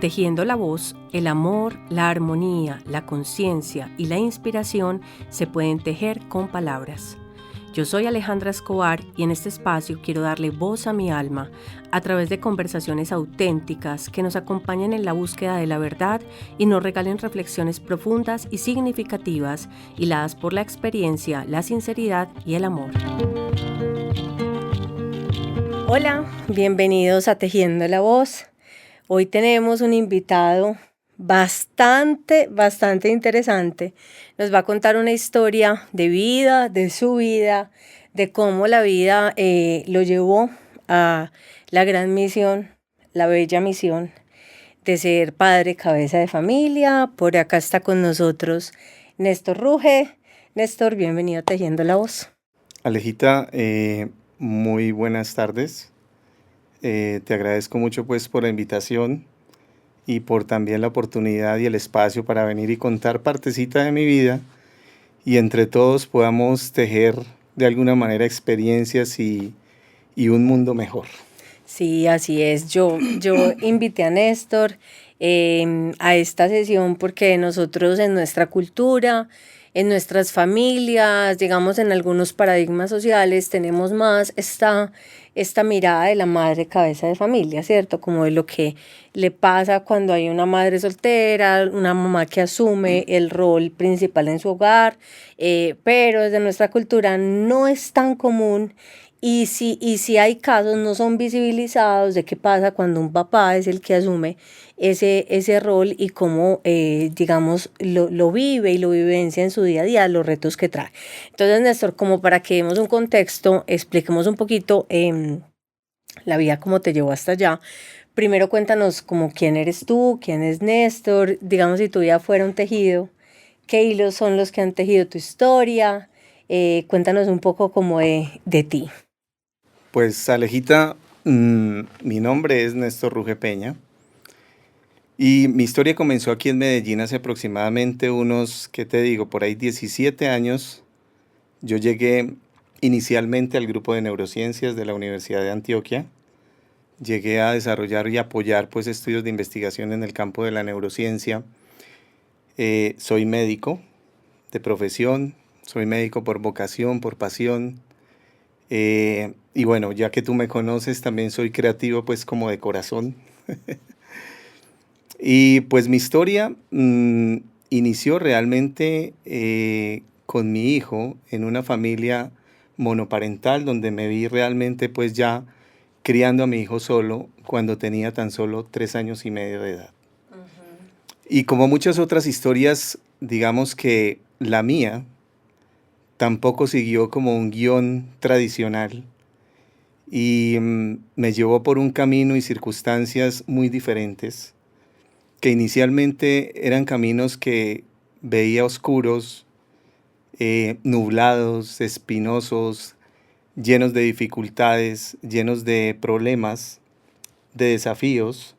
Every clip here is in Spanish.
Tejiendo la voz, el amor, la armonía, la conciencia y la inspiración se pueden tejer con palabras. Yo soy Alejandra Escobar y en este espacio quiero darle voz a mi alma a través de conversaciones auténticas que nos acompañen en la búsqueda de la verdad y nos regalen reflexiones profundas y significativas hiladas por la experiencia, la sinceridad y el amor. Hola, bienvenidos a Tejiendo la Voz. Hoy tenemos un invitado bastante interesante. Nos va a contar una historia de vida, de su vida, de cómo la vida lo llevó a la gran misión, la bella misión de ser padre, cabeza de familia. Por acá está con nosotros Néstor Ruge. Néstor, bienvenido a Tejiendo la Voz. Alejita, muy buenas tardes. Te agradezco mucho pues por la invitación y por también la oportunidad y el espacio para venir y contar partecita de mi vida y entre todos podamos tejer de alguna manera experiencias y un mundo mejor. Sí, así es. Yo invité a Néstor a esta sesión porque nosotros en nuestra cultura, en nuestras familias, digamos en algunos paradigmas sociales, tenemos más esta mirada de la madre cabeza de familia, ¿cierto? Como de lo que le pasa cuando hay una madre soltera, una mamá que asume el rol principal en su hogar, pero desde nuestra cultura no es tan común. Y si hay casos, no son visibilizados de qué pasa cuando un papá es el que asume ese rol y cómo, digamos, lo vive y lo vivencia en su día a día, los retos que trae. Entonces, Néstor, como para que demos un contexto, expliquemos un poquito la vida, cómo te llevó hasta allá. Primero cuéntanos como quién eres tú, quién es Néstor, digamos, si tu vida fuera un tejido, qué hilos son los que han tejido tu historia. Cuéntanos un poco como de ti. Pues Alejita, mi nombre es Néstor Ruge Peña y mi historia comenzó aquí en Medellín hace aproximadamente unos, ¿qué te digo? Por ahí 17 años. Yo llegué inicialmente al grupo de neurociencias de la Universidad de Antioquia. Llegué a desarrollar y apoyar pues estudios de investigación en el campo de la neurociencia. Soy médico de profesión, soy médico por vocación, por pasión. Y bueno, ya que tú me conoces, también soy creativo pues como de corazón. Y pues mi historia inició realmente con mi hijo en una familia monoparental donde me vi realmente pues ya criando a mi hijo solo cuando tenía tan solo 3 años y medio de edad. Y como muchas otras historias, digamos que la mía tampoco siguió como un guión tradicional y me llevó por un camino y circunstancias muy diferentes, que inicialmente eran caminos que veía oscuros, nublados, espinosos, llenos de dificultades, llenos de problemas, de desafíos,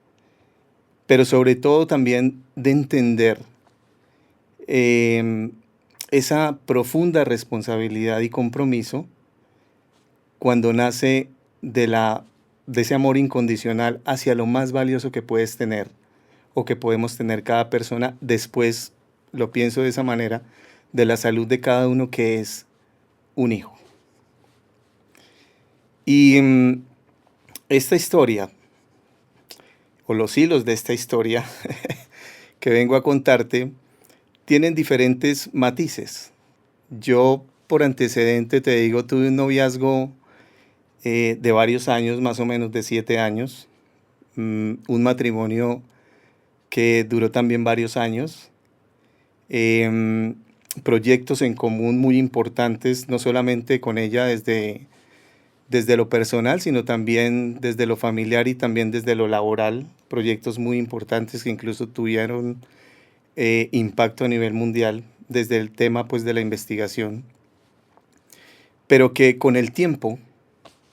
pero sobre todo también de entender esa profunda responsabilidad y compromiso cuando nace de ese amor incondicional hacia lo más valioso que puedes tener o que podemos tener cada persona. Después, lo pienso de esa manera, de la salud de cada uno, que es un hijo. Y esta historia, o los hilos de esta historia que vengo a contarte, tienen diferentes matices. Yo, por antecedente, te digo, tuve un noviazgo de varios años, más o menos de 7 años, un matrimonio que duró también varios años, proyectos en común muy importantes, no solamente con ella desde lo personal, sino también desde lo familiar y también desde lo laboral, proyectos muy importantes que incluso tuvieron impacto a nivel mundial desde el tema pues de la investigación, pero que con el tiempo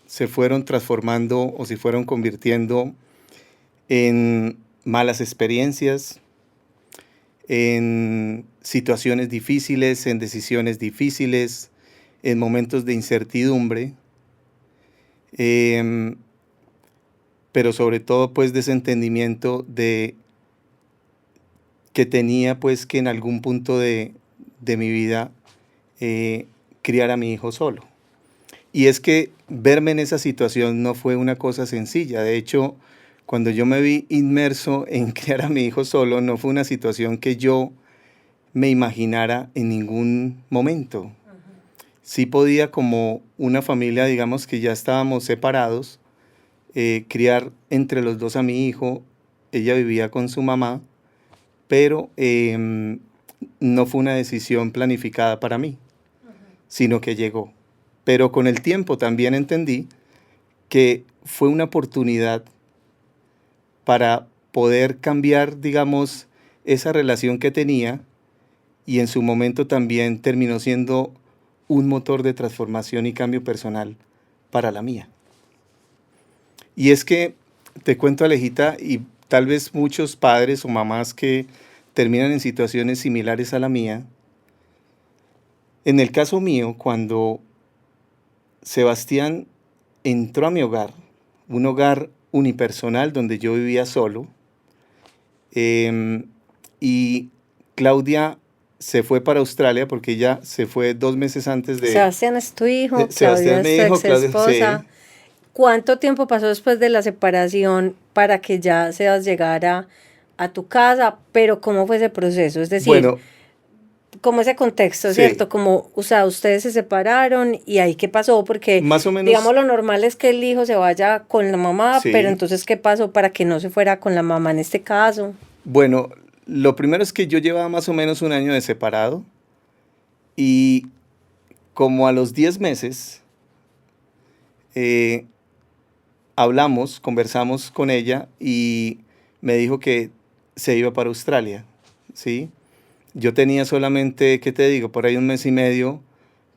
se fueron transformando o se fueron convirtiendo en malas experiencias, en situaciones difíciles, en decisiones difíciles, en momentos de incertidumbre, pero sobre todo pues desentendimiento de que tenía pues que en algún punto de mi vida criar a mi hijo solo. Y es que verme en esa situación no fue una cosa sencilla. De hecho, cuando yo me vi inmerso en criar a mi hijo solo, no fue una situación que yo me imaginara en ningún momento. Sí podía, como una familia, digamos que ya estábamos separados, criar entre los dos a mi hijo. Ella vivía con su mamá, pero no fue una decisión planificada para mí, sino que llegó. Pero con el tiempo también entendí que fue una oportunidad para poder cambiar, digamos, esa relación que tenía, y en su momento también terminó siendo un motor de transformación y cambio personal para la mía. Y es que, te cuento, Alejita, y tal vez muchos padres o mamás que terminan en situaciones similares a la mía, en el caso mío, cuando Sebastián entró a mi hogar, un hogar unipersonal donde yo vivía solo, y Claudia se fue para Australia porque ella se fue 2 meses antes de... Sebastián es tu hijo, Claudia Sebastián es mi tu hijo, ex Claudia, esposa. sí. ¿Cuánto tiempo pasó después de la separación para que ya Sebas llegara a tu casa? Pero ¿cómo fue ese proceso? Es decir, Bueno, como ese contexto, sí, ¿cierto? Como, o sea, ustedes se separaron y ahí qué pasó, porque más o digamos menos, lo normal es que el hijo se vaya con la mamá, pero sí. entonces ¿qué pasó para que no se fuera con la mamá en este caso? Bueno, lo primero es que yo llevaba más o menos un año de separado, y como a los 10 meses eh, hablamos, conversamos con ella y me dijo que se iba para Australia, ¿sí? Yo tenía solamente, ¿qué te digo? Por ahí un mes y medio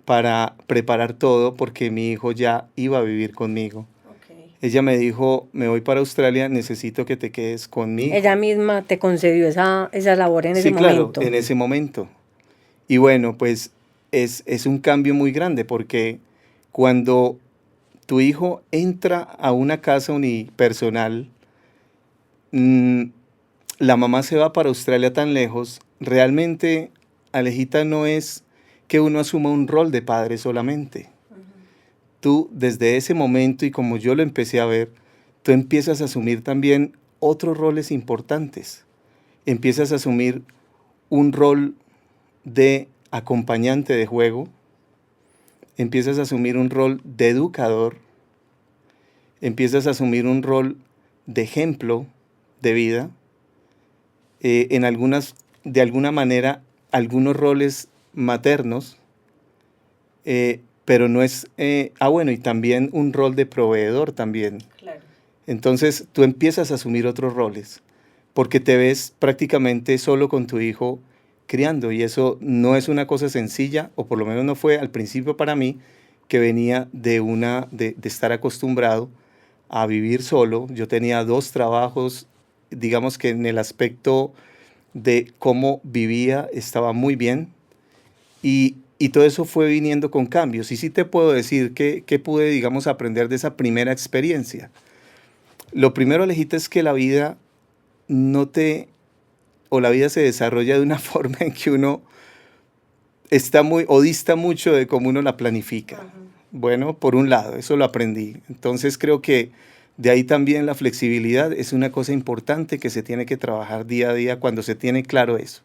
para preparar todo porque mi hijo ya iba a vivir conmigo. Okay. Ella me dijo, me voy para Australia, necesito que te quedes con mi Ella hijo. misma te concedió esa labor en ese Sí, claro, momento. en ese momento. Y bueno, pues es un cambio muy grande porque cuando tu hijo entra a una casa unipersonal, mm, la mamá se va para Australia tan lejos, realmente, Alejita, no es que uno asuma un rol de padre solamente. Tú, desde ese momento, y como yo lo empecé a ver, tú empiezas a asumir también otros roles importantes. Empiezas a asumir un rol de acompañante de juego, empiezas a asumir un rol de educador, empiezas a asumir un rol de ejemplo de vida, en algunas, de alguna manera, algunos roles maternos, pero no es, bueno, y también un rol de proveedor también. Claro. Entonces tú empiezas a asumir otros roles, porque te ves prácticamente solo con tu hijo criando, y eso no es una cosa sencilla, o por lo menos no fue al principio para mí, que venía de estar acostumbrado a vivir solo. Yo tenía 2 trabajos, digamos que en el aspecto de cómo vivía estaba muy bien, y todo eso fue viniendo con cambios. Y sí te puedo decir que pude, digamos, aprender de esa primera experiencia. Lo primero, Alejita, es que la vida no te, o la vida se desarrolla de una forma en que uno está muy, o dista mucho de cómo uno la planifica. Ajá. Bueno, por un lado, eso lo aprendí. Entonces creo que de ahí también la flexibilidad es una cosa importante que se tiene que trabajar día a día cuando se tiene claro eso.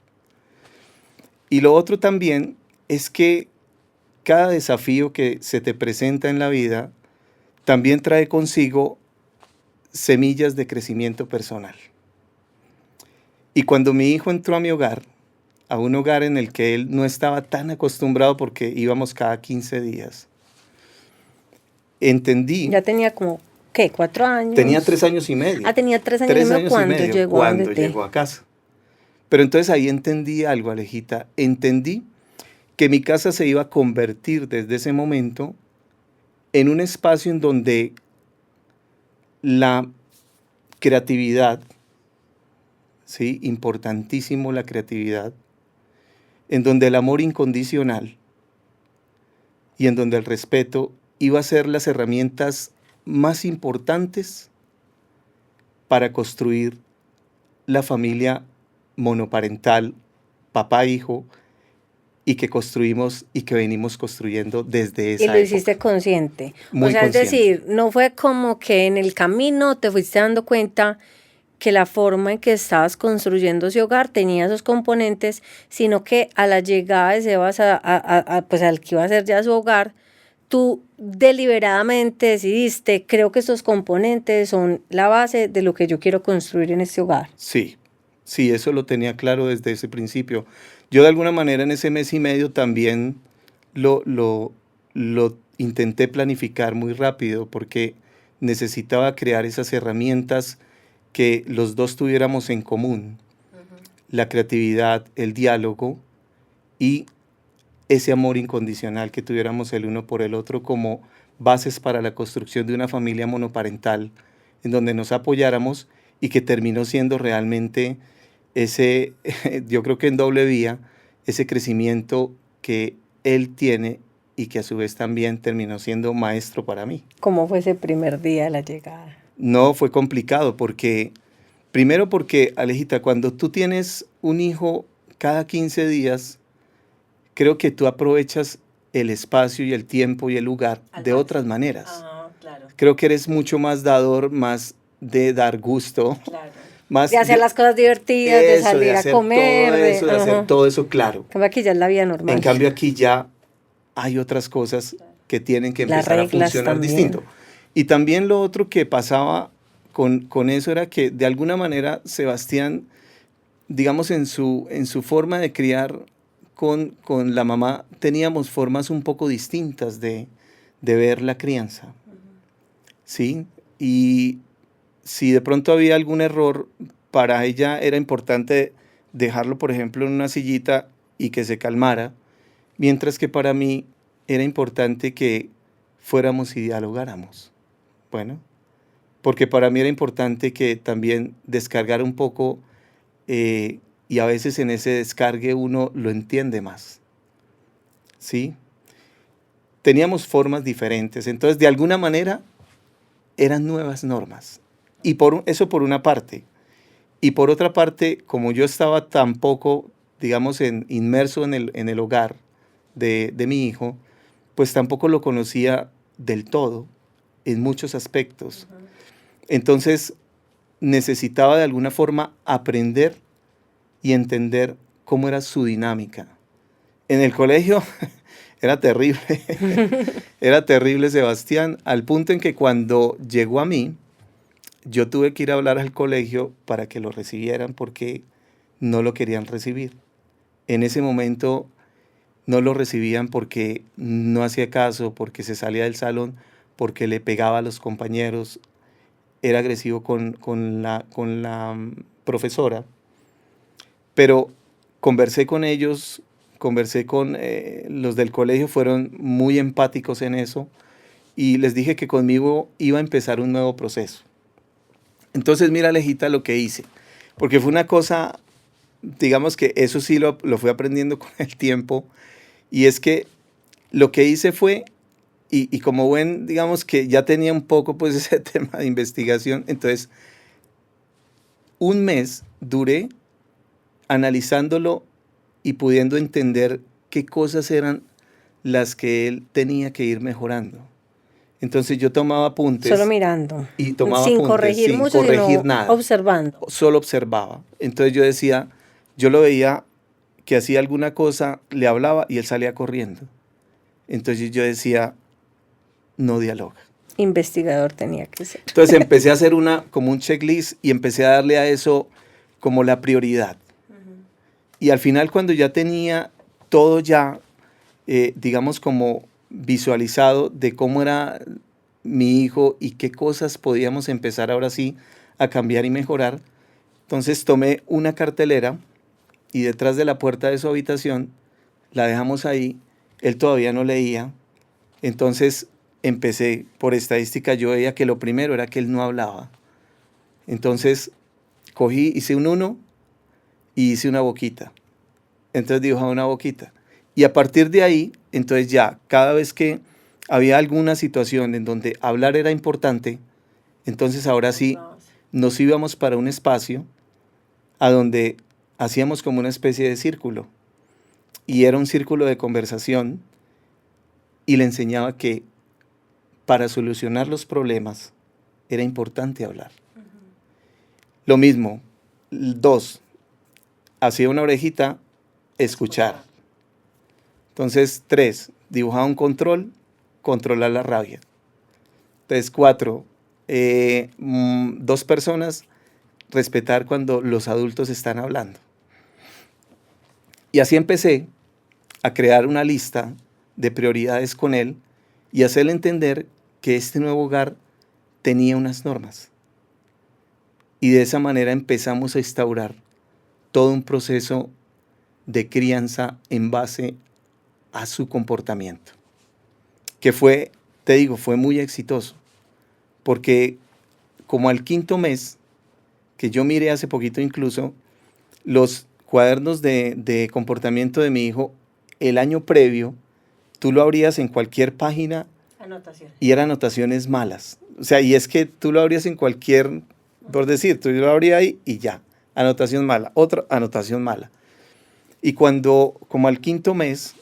Y lo otro también es que cada desafío que se te presenta en la vida también trae consigo semillas de crecimiento personal. Y cuando mi hijo entró a mi hogar, a un hogar en el que él no estaba tan acostumbrado porque íbamos cada 15 días, entendí, Ya tenía como, ¿qué? tenía 4 años. 3 años y medio, Ah, tenía 3 años y tres medio años y cuando medio llegó a donde cuando ti. llegó a casa. Pero entonces ahí entendí algo, Alejita, entendí que mi casa se iba a convertir desde ese momento en un espacio en donde la creatividad, ¿sí? Importantísimo la creatividad, en donde el amor incondicional y en donde el respeto iba a ser las herramientas más importantes para construir la familia monoparental, papá-hijo, y que construimos y que venimos construyendo desde Y esa lo época. hiciste consciente. O Muy sea, es consciente. decir, no fue como que en el camino te fuiste dando cuenta que la forma en que estabas construyendo ese hogar tenía esos componentes, sino que a la llegada de Sebas pues al que iba a ser ya su hogar, tú deliberadamente decidiste, creo que estos componentes son la base de lo que yo quiero construir en este hogar. Sí, sí, eso lo tenía claro desde ese principio. Yo de alguna manera en ese mes y medio también lo, lo, lo intenté planificar muy rápido porque necesitaba crear esas herramientas que los dos tuviéramos en común, la creatividad, el diálogo y ese amor incondicional que tuviéramos el uno por el otro como bases para la construcción de una familia monoparental en donde nos apoyáramos y que terminó siendo realmente ese, yo creo que en doble vía, ese crecimiento que él tiene y que a su vez también terminó siendo maestro para mí. ¿Cómo fue ese primer día de la llegada? No fue complicado porque, primero porque, Alejita, cuando tú tienes un hijo cada 15 días, creo que tú aprovechas el espacio y el tiempo y el lugar de otras maneras. Claro. Creo que eres mucho más dador, más de dar gusto, Claro. más De hacer las cosas divertidas, de eso, salir de a hacer comer, todo eso, de hacer ajá. todo eso, claro. Como aquí ya es la vida normal. En cambio aquí ya hay otras cosas que tienen que Las empezar a reglas funcionar también. distinto. Y también lo otro que pasaba con eso era que de alguna manera Sebastián, digamos en su forma de criar con la mamá, teníamos formas un poco distintas de ver la crianza. ¿Sí? Y si de pronto había algún error, para ella era importante dejarlo, por ejemplo, en una sillita y que se calmara, mientras que para mí era importante que fuéramos y dialogáramos. Bueno, porque para mí era importante que también descargar un poco y a veces en ese descargue uno lo entiende más. ¿Sí? Teníamos formas diferentes, entonces de alguna manera eran nuevas normas. Y eso por una parte. Y por otra parte, como yo estaba tan poco, digamos, inmerso en el hogar de mi hijo, pues tampoco lo conocía del todo en muchos aspectos. Entonces necesitaba de alguna forma aprender y entender cómo era su dinámica. En el colegio era terrible, era terrible Sebastián, al punto en que cuando llegó a mí, yo tuve que ir a hablar al colegio para que lo recibieran porque no lo querían recibir. En ese momento no lo recibían porque no hacía caso, porque se salía del salón, porque le pegaba a los compañeros, era agresivo con la profesora. Pero conversé con ellos, conversé con los del colegio, fueron muy empáticos en eso y les dije que conmigo iba a empezar un nuevo proceso. Entonces mira, Alejita, lo que hice, porque fue una cosa, digamos que eso sí lo fui aprendiendo con el tiempo, y es que lo que hice fue, y como buen, digamos que ya tenía un poco pues ese tema de investigación, entonces un mes duré analizándolo y pudiendo entender qué cosas eran las que él tenía que ir mejorando. Entonces yo tomaba apuntes. Solo mirando. Y tomaba sin apuntes, corregir sin mucho, corregir sino nada. observando. Solo observaba. Entonces yo decía, yo lo veía que hacía alguna cosa, le hablaba y él salía corriendo. Entonces yo decía, no dialoga. Investigador tenía que ser. Entonces empecé a hacer como un checklist y empecé a darle a eso como la prioridad. Y al final cuando ya tenía todo ya, digamos como visualizado de cómo era mi hijo y qué cosas podíamos empezar ahora sí a cambiar y mejorar, entonces tomé una cartelera y detrás de la puerta de su habitación la dejamos ahí, él todavía no leía, entonces empecé, por estadística yo veía que lo primero era que él no hablaba, entonces cogí, hice un 1 y hice una boquita, entonces dibujaba una boquita, y a partir de ahí, entonces ya, cada vez que había alguna situación en donde hablar era importante, entonces ahora sí nos íbamos para un espacio a donde hacíamos como una especie de círculo y era un círculo de conversación y le enseñaba que para solucionar los problemas era importante hablar. Lo mismo, dos, hacía una orejita, escuchar. Entonces, tres, dibujaba un control, controlar la rabia. Entonces, cuatro, dos personas, respetar cuando los adultos están hablando. Y así empecé a crear una lista de prioridades con él y hacerle entender que este nuevo hogar tenía unas normas. Y de esa manera empezamos a instaurar todo un proceso de crianza en base a su comportamiento, que fue, te digo, fue muy exitoso, porque como al quinto mes, que yo miré hace poquito incluso, los cuadernos de comportamiento de mi hijo, el año previo, tú lo abrías en cualquier página y eran anotaciones malas. O sea, y es que tú lo abrías en cualquier, por decir, tú lo abrías ahí y ya, anotación mala, otra anotación mala. Y cuando, como al quinto mes,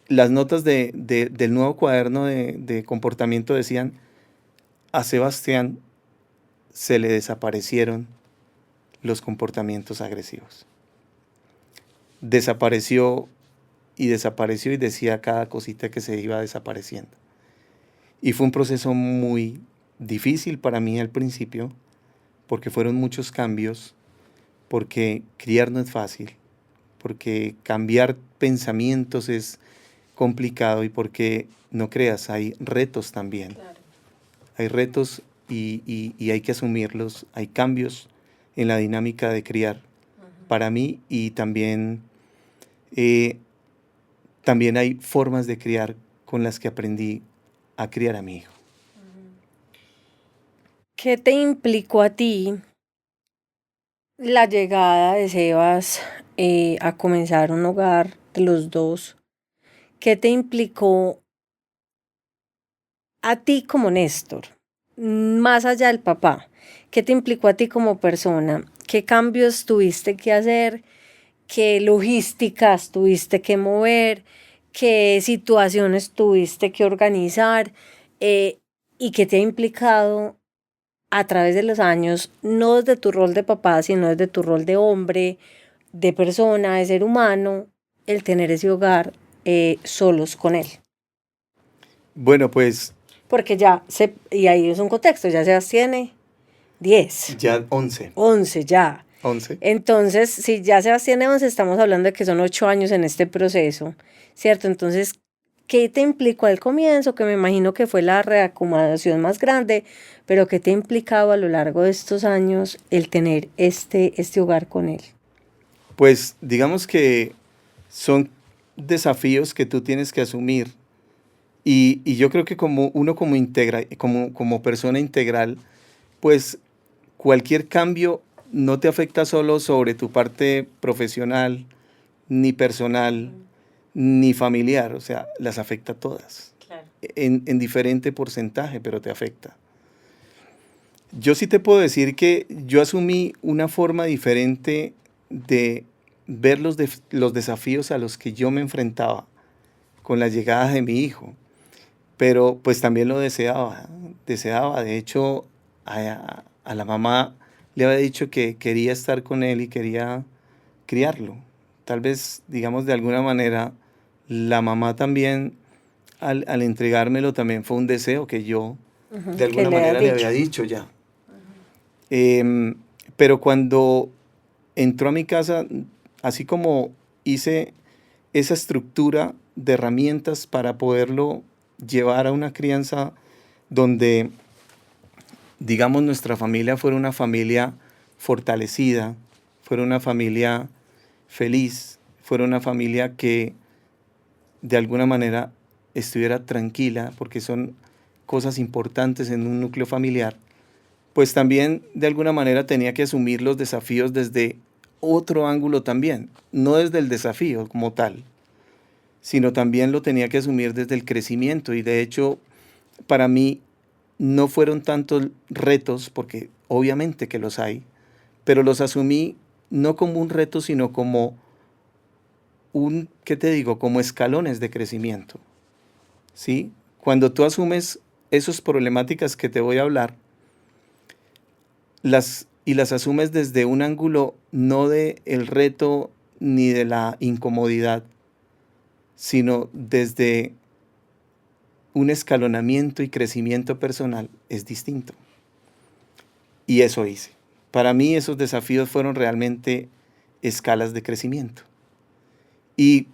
las notas del nuevo cuaderno de comportamiento decían, a Sebastián se le desaparecieron los comportamientos agresivos. Desapareció y desapareció y decía cada cosita que se iba desapareciendo. Y fue un proceso muy difícil para mí al principio, porque fueron muchos cambios, porque criar no es fácil, porque cambiar pensamientos es complicado y porque, no creas, hay retos también. Claro. Hay retos y hay que asumirlos, hay cambios en la dinámica de criar para mí y también hay formas de criar con las que aprendí a criar a mi hijo. ¿Qué te implicó a ti la llegada de Sebas a comenzar un hogar de los dos? ¿Qué te implicó a ti como Néstor, más allá del papá? ¿Qué te implicó a ti como persona? ¿Qué cambios tuviste que hacer? ¿Qué logísticas tuviste que mover? ¿Qué situaciones tuviste que organizar? ¿Y qué te ha implicado a través de los años, no desde tu rol de papá, sino desde tu rol de hombre, de persona, de ser humano, el tener ese hogar solos con él? Bueno, pues... Porque y ahí es un contexto, ya Sebas tiene 10. Ya 11. 11 ya. 11. Entonces, si ya Sebas tiene 11, estamos hablando de que son 8 años en este proceso, ¿cierto? Entonces, ¿qué te implicó al comienzo? Que me imagino que fue la reacomodación más grande, pero ¿qué te ha implicado a lo largo de estos años el tener este hogar con él? Pues digamos que son desafíos que tú tienes que asumir y yo creo que como persona integral, pues cualquier cambio no te afecta solo sobre tu parte profesional, ni personal, ni familiar, o sea, las afecta todas. Claro. En diferente porcentaje, pero te afecta. Yo sí te puedo decir que yo asumí una forma diferente de ver los desafíos a los que yo me enfrentaba con la llegada de mi hijo, pero pues también lo deseaba. De hecho, a la mamá le había dicho que quería estar con él y quería criarlo. Tal vez, digamos, de alguna manera, la mamá también, al entregármelo, también fue un deseo que yo, de alguna manera, le había dicho ya. Pero cuando entró a mi casa, así como hice esa estructura de herramientas para poderlo llevar a una crianza donde, digamos, nuestra familia fuera una familia fortalecida, fuera una familia feliz, fuera una familia que de alguna manera estuviera tranquila, porque son cosas importantes en un núcleo familiar, pues también de alguna manera tenía que asumir los desafíos desde otro ángulo también, no desde el desafío como tal, sino también lo tenía que asumir desde el crecimiento. Y de hecho, para mí no fueron tantos retos, porque obviamente que los hay, pero los asumí no como un reto, sino como ¿qué te digo? Como escalones de crecimiento, ¿sí? Cuando tú asumes esas problemáticas que te voy a hablar, y las asumes desde un ángulo no de el reto ni de la incomodidad, sino desde un escalonamiento y crecimiento personal, es distinto. Y eso hice. Para mí esos desafíos fueron realmente escalas de crecimiento. ¿Y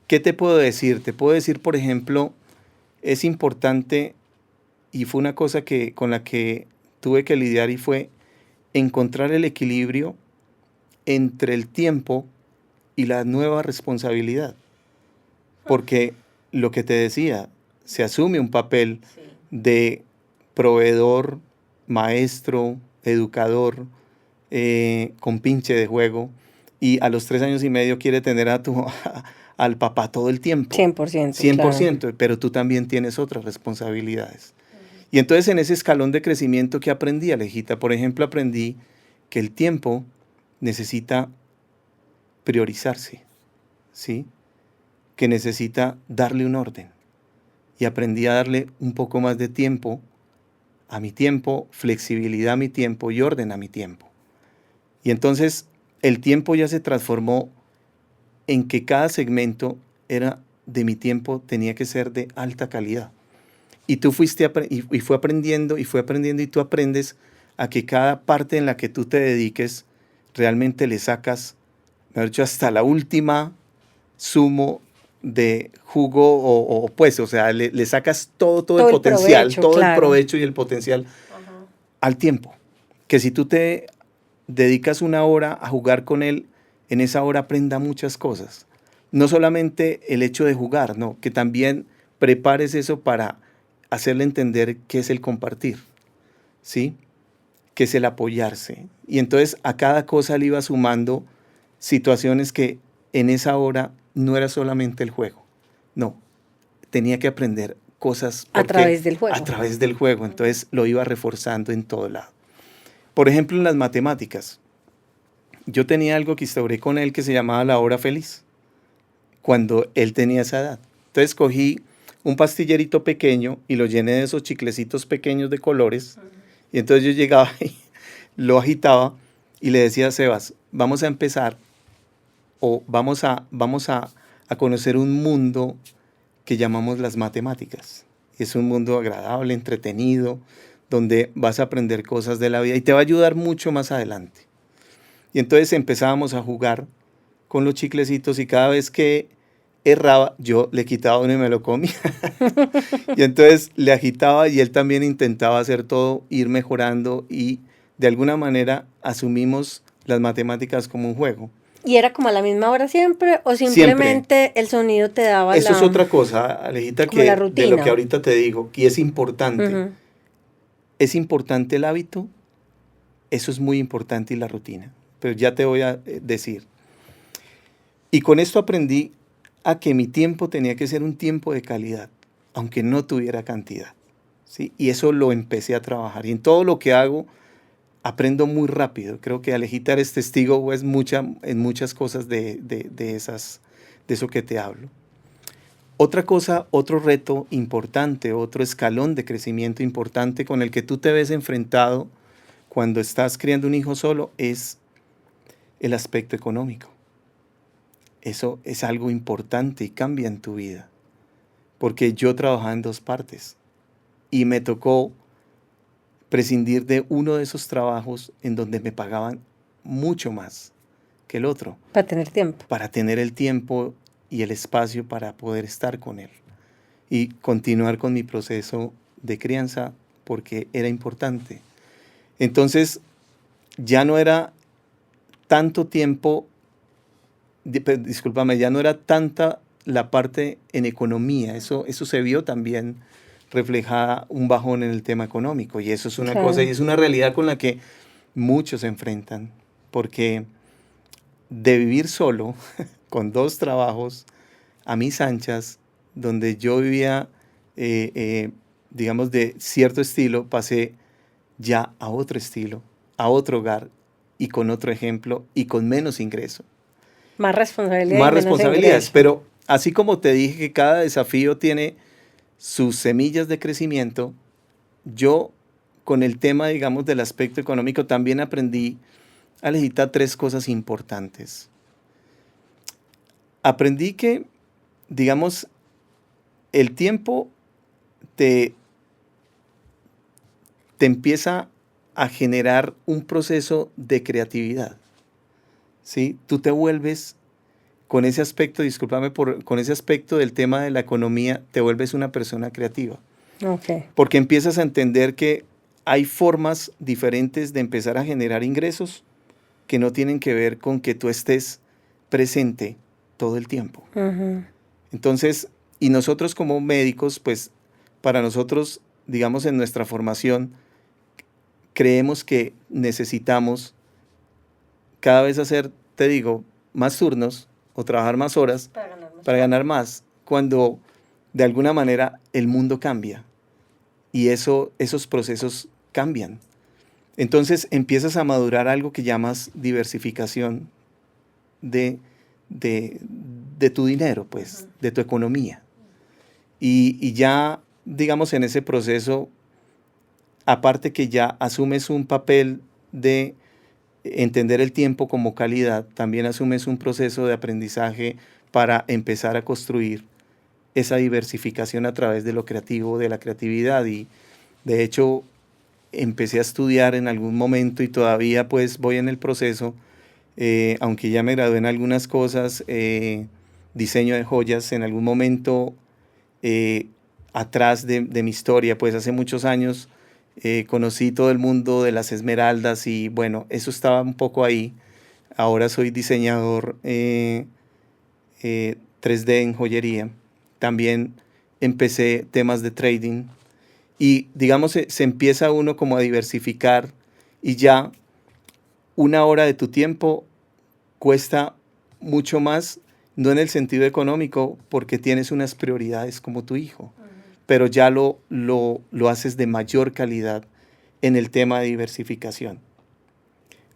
qué te puedo decir? Te puedo decir, por ejemplo, es importante, y fue una cosa con la que tuve que lidiar, y fue encontrar el equilibrio entre el tiempo y la nueva responsabilidad. Porque lo que te decía, se asume un papel de proveedor, maestro, educador, compinche de juego, y a los 3 años y medio quiere tener al papá todo el tiempo. 100%, cien por claro. ciento, pero tú también tienes otras responsabilidades. Y entonces en ese escalón de crecimiento que aprendí, Alejita, por ejemplo, aprendí que el tiempo necesita priorizarse, ¿sí? Que necesita darle un orden. Y aprendí a darle un poco más de tiempo a mi tiempo, flexibilidad a mi tiempo y orden a mi tiempo. Y entonces el tiempo ya se transformó en que cada segmento era de mi tiempo, tenía que ser de alta calidad. Y tú y fue aprendiendo y tú aprendes a que cada parte en la que tú te dediques realmente le sacas, mejor dicho, hasta la última zumo de jugo pues, o sea, le sacas todo el Todo el potencial, provecho, todo el claro. provecho y el potencial al tiempo. Que si tú te dedicas una hora a jugar con él, en esa hora aprenda muchas cosas. No solamente el hecho de jugar, no, que también prepares eso para hacerle entender qué es el compartir, ¿sí? Qué es el apoyarse. Y entonces a cada cosa le iba sumando situaciones que en esa hora no era solamente el juego, no, tenía que aprender cosas A través del juego. a través del juego, entonces lo iba reforzando en todo lado. Por ejemplo, en las matemáticas, yo tenía algo que instauré con él que se llamaba la hora feliz, cuando él tenía esa edad. Entonces cogí un pastillerito pequeño y lo llené de esos chiclecitos pequeños de colores, y entonces yo llegaba y lo agitaba y le decía a Sebas, vamos a empezar, o vamos a conocer un mundo que llamamos las matemáticas. Es un mundo agradable, entretenido, donde vas a aprender cosas de la vida y te va a ayudar mucho más adelante. Y entonces empezábamos a jugar con los chiclecitos y cada vez que erraba, yo le quitaba uno y me lo comía. Y entonces le agitaba y él también intentaba hacer todo, ir mejorando, y de alguna manera asumimos las matemáticas como un juego. ¿Y era como a la misma hora siempre o Siempre. simplemente el sonido te daba Eso es otra cosa, Alejita, como la de lo rutina? que ahorita te digo, y es importante. Ujú. Es importante el hábito, eso es muy importante, y la rutina, pero ya te voy a decir. Y con esto aprendí a que mi tiempo tenía que ser un tiempo de calidad, aunque no tuviera cantidad, ¿sí? Y eso lo empecé a trabajar. Y en todo lo que hago, aprendo muy rápido. Creo que Alejita es testigo, pues, en muchas cosas de eso que te hablo. Otra cosa, otro reto importante, otro escalón de crecimiento importante con el que tú te ves enfrentado cuando estás criando un hijo solo, es el aspecto económico. Eso es algo importante y cambia en tu vida. Porque yo trabajaba en dos partes y me tocó prescindir de uno de esos trabajos en donde me pagaban mucho más que el otro, Para tener tiempo. para tener el tiempo y el espacio para poder estar con él y continuar con mi proceso de crianza, porque era importante. Entonces, ya no era tanto tiempo, discúlpame, ya no era tanta la parte en economía. Eso se vio también reflejada un bajón en el tema económico, y eso es una Claro. cosa, y es una realidad con la que muchos se enfrentan, porque de vivir solo, con dos trabajos, a mis anchas, donde yo vivía, digamos, de cierto estilo, pasé ya a otro estilo, a otro hogar, y con otro ejemplo y con menos ingreso. Más responsabilidad Más y menos responsabilidades, ingreso. pero así como te dije que cada desafío tiene sus semillas de crecimiento, yo con el tema, digamos, del aspecto económico también aprendí, Alejita, tres cosas importantes. Aprendí que, digamos, el tiempo te, te empieza a generar un proceso de creatividad, ¿sí? Tú te vuelves, con ese aspecto, discúlpame, con ese aspecto del tema de la economía, te vuelves una persona creativa. Ok. Porque empiezas a entender que hay formas diferentes de empezar a generar ingresos que no tienen que ver con que tú estés presente todo el tiempo. Ujú. Entonces, y nosotros como médicos, pues para nosotros, digamos en nuestra formación, creemos que necesitamos cada vez hacer, te digo, más turnos o trabajar más horas para ganar más, cuando de alguna manera el mundo cambia y esos procesos cambian. Entonces empiezas a madurar algo que llamas diversificación de, de tu dinero, pues, de tu economía. Y ya, digamos, en ese proceso, aparte que ya asumes un papel de entender el tiempo como calidad, también asumes un proceso de aprendizaje para empezar a construir esa diversificación a través de lo creativo, de la creatividad. Y de hecho, empecé a estudiar en algún momento y todavía pues voy en el proceso, aunque ya me gradué en algunas cosas, diseño de joyas, en algún momento atrás de mi historia, pues hace muchos años conocí todo el mundo de las esmeraldas y bueno, eso estaba un poco ahí. Ahora soy diseñador 3D en joyería. También empecé temas de trading y digamos se empieza uno como a diversificar y ya una hora de tu tiempo cuesta mucho más, no en el sentido económico, porque tienes unas prioridades como tu hijo, pero ya lo haces de mayor calidad en el tema de diversificación.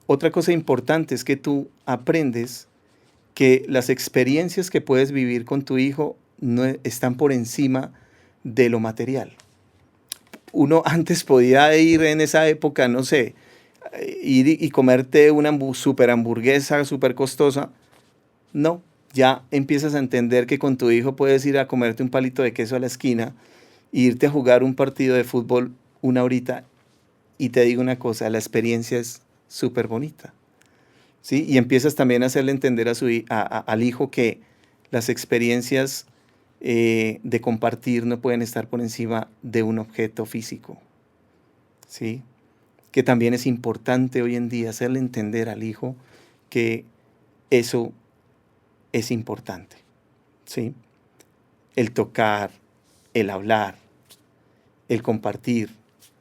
Otra cosa importante es que tú aprendes que las experiencias que puedes vivir con tu hijo no están por encima de lo material. Uno antes podía ir en esa época, no sé, ir y comerte una super hamburguesa super costosa. No, ya empiezas a entender que con tu hijo puedes ir a comerte un palito de queso a la esquina, e irte a jugar un partido de fútbol una horita y te digo una cosa, la experiencia es súper bonita. ¿Sí? Y empiezas también a hacerle entender al hijo que las experiencias de compartir no pueden estar por encima de un objeto físico. ¿Sí? Que también es importante hoy en día hacerle entender al hijo que eso es importante. ¿Sí? El tocar, el hablar, el compartir,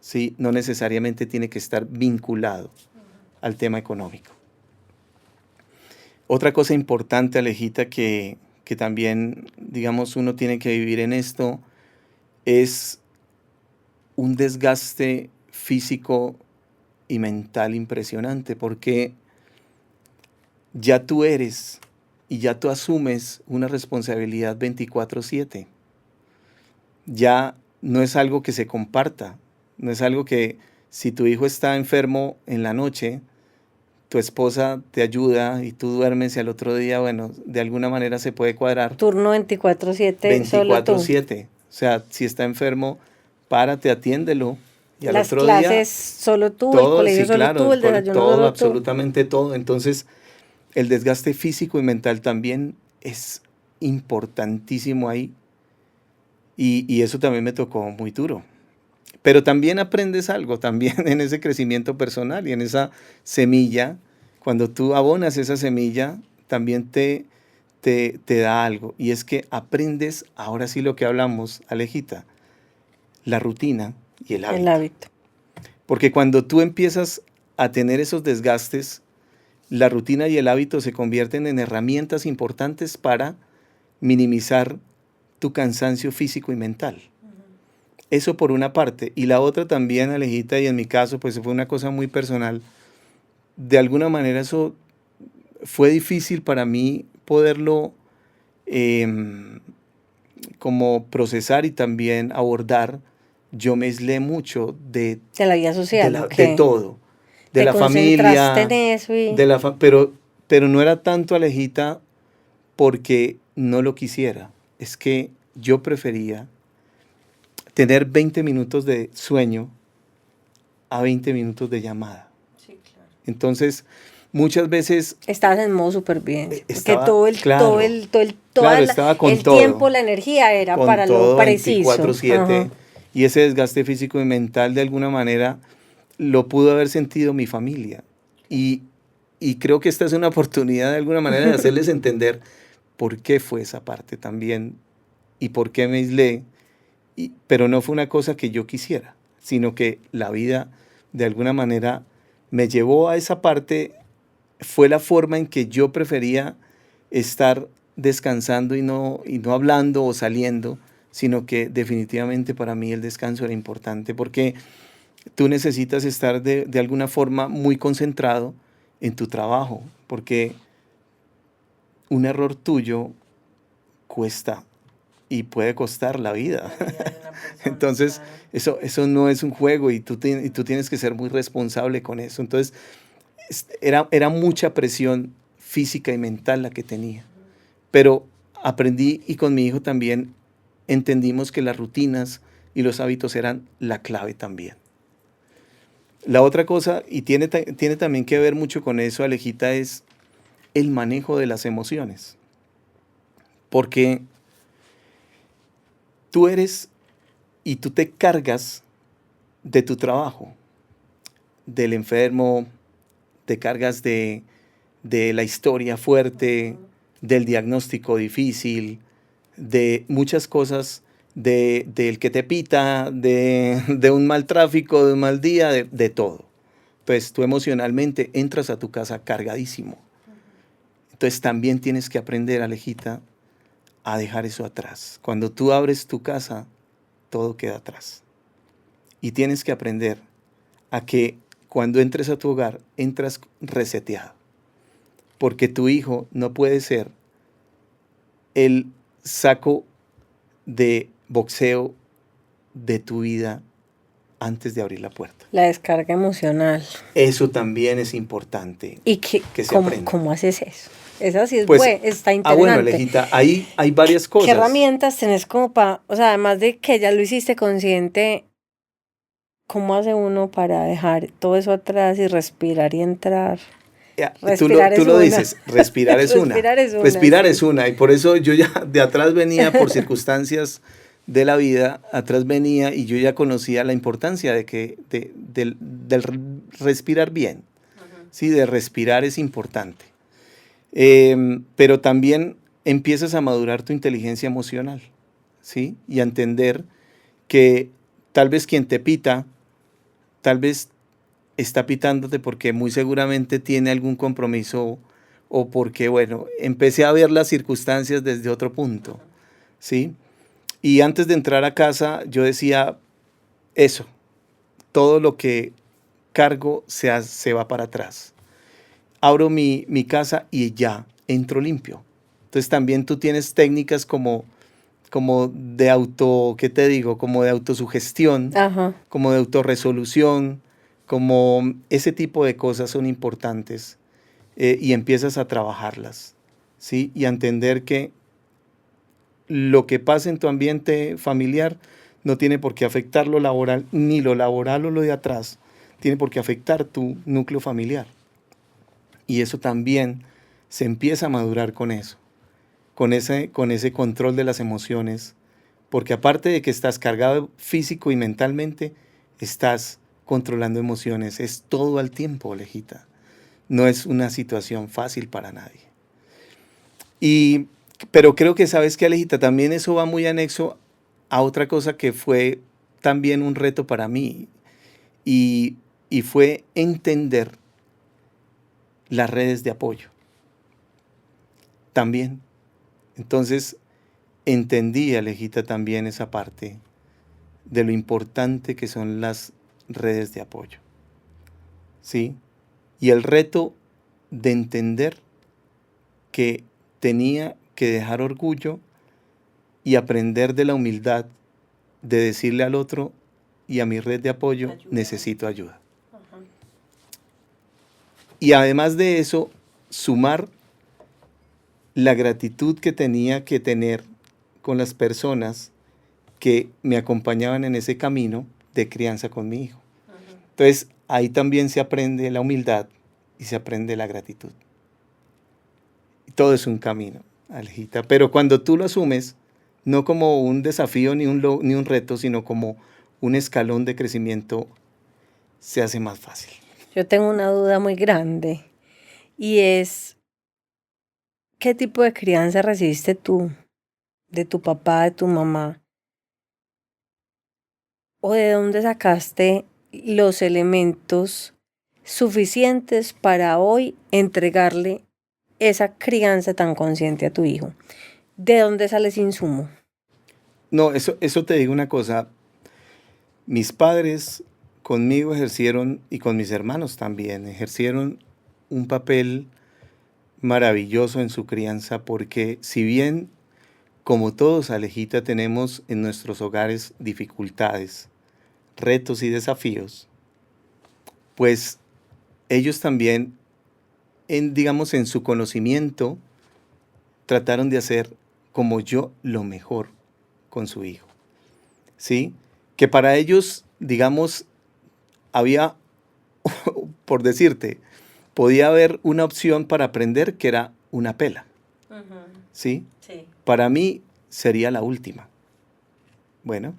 ¿sí? No necesariamente tiene que estar vinculado al tema económico. Otra cosa importante, Alejita, que también, digamos, uno tiene que vivir en esto, es un desgaste físico y mental impresionante, porque ya tú eres y ya tú asumes una responsabilidad 24/7. Ya no es algo que se comparta, no es algo que si tu hijo está enfermo en la noche, tu esposa te ayuda y tú duermes y al otro día, bueno, de alguna manera se puede cuadrar. Turno 24/7, solo tú. 24/7. O sea, si está enfermo, párate, atiéndelo. Y al Las otro día, clases solo tú, el todo, colegio sí, solo tú, claro, el desayuno todo, solo tú. absolutamente todo. Entonces, el desgaste físico y mental también es importantísimo ahí. Y eso también me tocó muy duro. Pero también aprendes algo, también en ese crecimiento personal y en esa semilla. Cuando tú abonas esa semilla, también te da algo. Y es que aprendes, ahora sí lo que hablamos, Alejita, la rutina y el El hábito. hábito. Porque cuando tú empiezas a tener esos desgastes, la rutina y el hábito se convierten en herramientas importantes para minimizar tu cansancio físico y mental. Eso por una parte. Y la otra también, Alejita, y en mi caso, pues fue una cosa muy personal, de alguna manera eso fue difícil para mí poderlo em, como procesar y también abordar. Yo me aislé mucho De la vida social, de ok. todo, de Te la concentraste en familia, eso y... de pero no era tanto, Alejita, porque no lo quisiera. Es que yo prefería tener 20 minutos de sueño a 20 minutos de llamada. Sí, claro. Entonces, muchas veces Estabas en modo supervivencia, porque estaba, claro, estaba con el tiempo, todo, la energía era con para lo todo preciso. Ajá. 24/7, y ese desgaste físico y mental de alguna manera lo pudo haber sentido mi familia. Y, y creo que esta es una oportunidad de alguna manera de hacerles entender por qué fue esa parte también y por qué me aislé, pero no fue una cosa que yo quisiera, sino que la vida de alguna manera me llevó a esa parte, fue la forma en que yo prefería estar descansando y no hablando o saliendo, sino que definitivamente para mí el descanso era importante, porque tú necesitas estar de alguna forma muy concentrado en tu trabajo, porque un error tuyo cuesta y puede costar la vida. La vida de una persona, Entonces, claro. eso no es un juego y y tú tienes que ser muy responsable con eso. Entonces, era mucha presión física y mental la que tenía. Pero aprendí y con mi hijo también entendimos que las rutinas y los hábitos eran la clave también. La otra cosa, y tiene también que ver mucho con eso, Alejita, es el manejo de las emociones. Porque tú eres y tú te cargas de tu trabajo, del enfermo, te cargas de la historia fuerte, del diagnóstico difícil, de muchas cosas, del que te pita, de un mal tráfico, de un mal día, de todo. Entonces tú emocionalmente entras a tu casa cargadísimo. Entonces también tienes que aprender, Alejita, a dejar eso atrás. Cuando tú abres tu casa, todo queda atrás. Y tienes que aprender a que cuando entres a tu hogar, entras reseteado. Porque tu hijo no puede ser el saco de boxeo de tu vida antes de abrir la puerta. La descarga emocional. Eso también es importante ¿Y que se cómo, aprenda. cómo haces eso? Esa sí es Pues, está bueno, interesante. Alejita, ahí hay varias ¿Qué cosas. herramientas tenés como para, o sea, además de que ya lo hiciste consciente, cómo hace uno para dejar todo eso atrás y respirar y entrar? Respirar Tú es lo una. dices, respirar es una. Respirar es una, Respirar es sí. una. Y por eso yo ya de atrás venía por circunstancias de la vida, atrás venía y yo ya conocía la importancia del respirar bien. Sí, de respirar es importante. Pero también empiezas a madurar tu inteligencia emocional, ¿sí? Y a entender que tal vez quien te pita, tal vez está pitándote porque muy seguramente tiene algún compromiso o porque, bueno, empecé a ver las circunstancias desde otro punto, ¿sí? Y antes de entrar a casa, yo decía eso, todo lo que cargo se va para atrás. Abro mi casa y ya entro limpio. Entonces también tú tienes técnicas como de ¿qué te digo? Como de autosugestión, Ajá. como de autorresolución, como ese tipo de cosas son importantes y empiezas a trabajarlas, ¿sí? Y a entender que lo que pasa en tu ambiente familiar no tiene por qué afectar lo laboral, ni lo laboral o lo de atrás, tiene por qué afectar tu núcleo familiar. Y eso también se empieza a madurar con ese control de las emociones, porque aparte de que estás cargado físico y mentalmente, estás controlando emociones. Es todo al tiempo, Alejita. No es una situación fácil para nadie. Y, pero creo que sabes que, Alejita, también eso va muy anexo a otra cosa que fue también un reto para mí y, y fue entender las redes de apoyo también. Entonces, entendí, Alejita, también esa parte de lo importante que son las redes de apoyo. ¿Sí? y el reto de entender que tenía que dejar orgullo y aprender de la humildad de decirle al otro y a mi red de apoyo, Ayuda. necesito ayuda. Ajá. Y además de eso, sumar la gratitud que tenía que tener con las personas que me acompañaban en ese camino de crianza con mi hijo. Ajá. Entonces, ahí también se aprende la humildad y se aprende la gratitud. Todo es un camino, Alejita, pero cuando tú lo asumes, no como un desafío ni un reto, sino como un escalón de crecimiento, se hace más fácil. Yo tengo una duda muy grande y es, ¿qué tipo de crianza recibiste tú, de tu papá, de tu mamá? ¿O de dónde sacaste los elementos suficientes para hoy entregarle esa crianza tan consciente a tu hijo? ¿De dónde sale ese insumo? No, eso te digo una cosa. Mis padres conmigo ejercieron, y con mis hermanos también, ejercieron un papel maravilloso en su crianza, porque si bien, como todos, Alejita, tenemos en nuestros hogares dificultades, retos y desafíos, pues ellos también, digamos, en su conocimiento, trataron de hacer como yo lo mejor con su hijo, ¿sí? Que para ellos, digamos, había, por decirte, podía haber una opción para aprender que era una pela, ¿sí? Sí. Para mí sería la última. Bueno,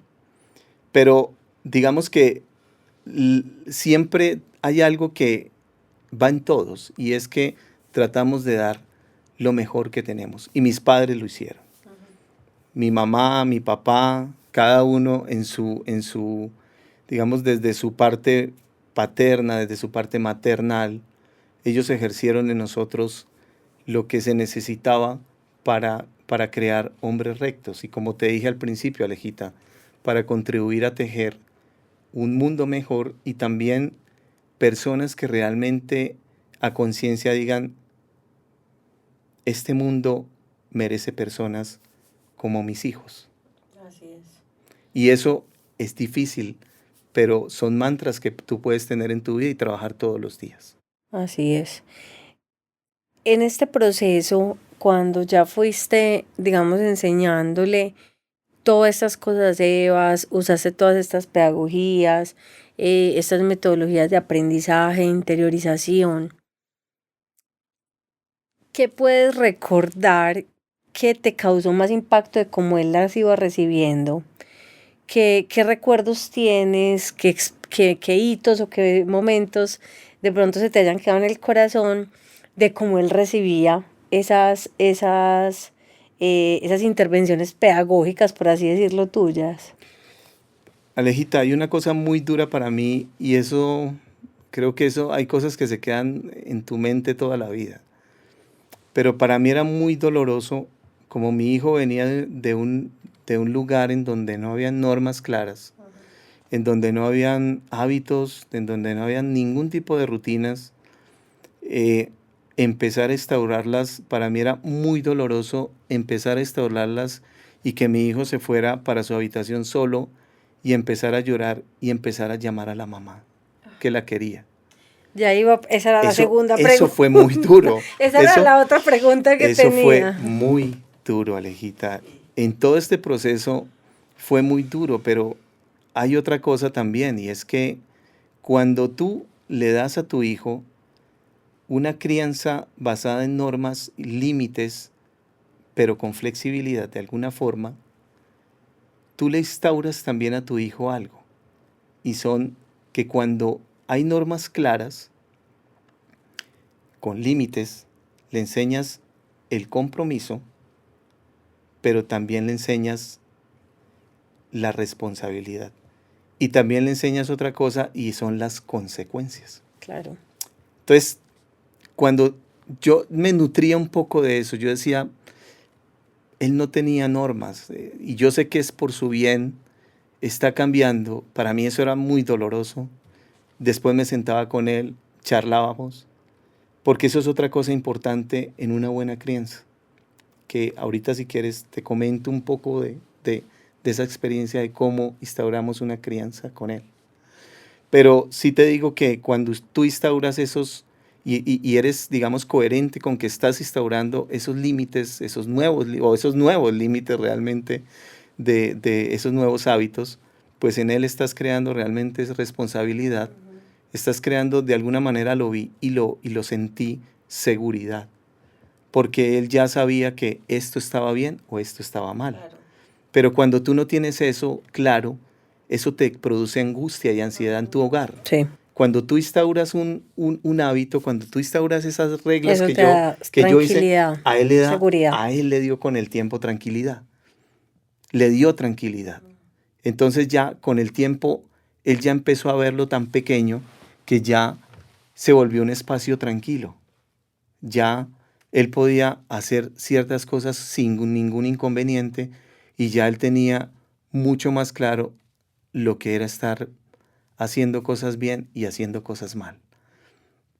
pero digamos que siempre hay algo que va en todos y es que tratamos de dar lo mejor que tenemos. Y mis padres lo hicieron. Mi mamá, mi papá, cada uno digamos, desde su parte paterna, desde su parte maternal, ellos ejercieron en nosotros lo que se necesitaba para crear hombres rectos. Y como te dije al principio, Alejita, para contribuir a tejer un mundo mejor y también personas que realmente a conciencia digan, este mundo merece personas como mis hijos. Así es. Y eso es difícil, pero son mantras que tú puedes tener en tu vida y trabajar todos los días. Así es. En este proceso, cuando ya fuiste, digamos, enseñándole todas estas cosas, Evas, usaste todas estas pedagogías, estas metodologías de aprendizaje, interiorización, ¿qué puedes recordar que te causó más impacto de cómo él las iba recibiendo? ¿Qué recuerdos tienes? ¿Qué hitos o qué momentos de pronto se te hayan quedado en el corazón de cómo él recibía esas intervenciones pedagógicas, por así decirlo, tuyas? Alejita, hay una cosa muy dura para mí y eso, creo que eso, hay cosas que se quedan en tu mente toda la vida. Pero para mí era muy doloroso, como mi hijo venía de un lugar en donde no había normas claras, en donde no habían hábitos, en donde no había ningún tipo de rutinas, empezar a instaurarlas, para mí era muy doloroso empezar a instaurarlas y que mi hijo se fuera para su habitación solo y empezar a llorar y empezar a llamar a la mamá que la quería. Ya iba, esa era la segunda Eso pregunta. fue muy duro. Esa era la otra pregunta que Eso fue tenía. muy duro, Alejita. En todo este proceso fue muy duro, pero hay otra cosa también, y es que cuando tú le das a tu hijo una crianza basada en normas, límites, pero con flexibilidad de alguna forma, tú le instauras también a tu hijo algo. Y son que cuando hay normas claras, con límites, le enseñas el compromiso, pero también le enseñas la responsabilidad. Y también le enseñas otra cosa y son las consecuencias. Claro. Entonces, cuando yo me nutría un poco de eso, yo decía, él no tenía normas y yo sé que es por su bien, está cambiando. Para mí eso era muy doloroso. Después me sentaba con él, charlábamos porque eso es otra cosa importante en una buena crianza, que ahorita si quieres te comento un poco de esa experiencia de cómo instauramos una crianza con él. Pero sí te digo que cuando tú instauras esos y eres, digamos, coherente con que estás instaurando esos límites, esos nuevos límites realmente de esos nuevos hábitos, pues en él estás creando realmente esa responsabilidad, estás creando de alguna manera lo vi y lo sentí seguridad, porque él ya sabía que esto estaba bien o esto estaba mal. Claro. Pero cuando tú no tienes eso claro, eso te produce angustia y ansiedad en tu hogar. Sí, Cuando tú instauras un hábito, cuando tú instauras esas reglas eso que te yo, da que yo hice, tranquilidad, seguridad. a él le dio con el tiempo tranquilidad, le dio tranquilidad. Entonces ya con el tiempo, él ya empezó a verlo tan pequeño que ya se volvió un espacio tranquilo. Ya él podía hacer ciertas cosas sin ningún inconveniente y ya él tenía mucho más claro lo que era estar haciendo cosas bien y haciendo cosas mal.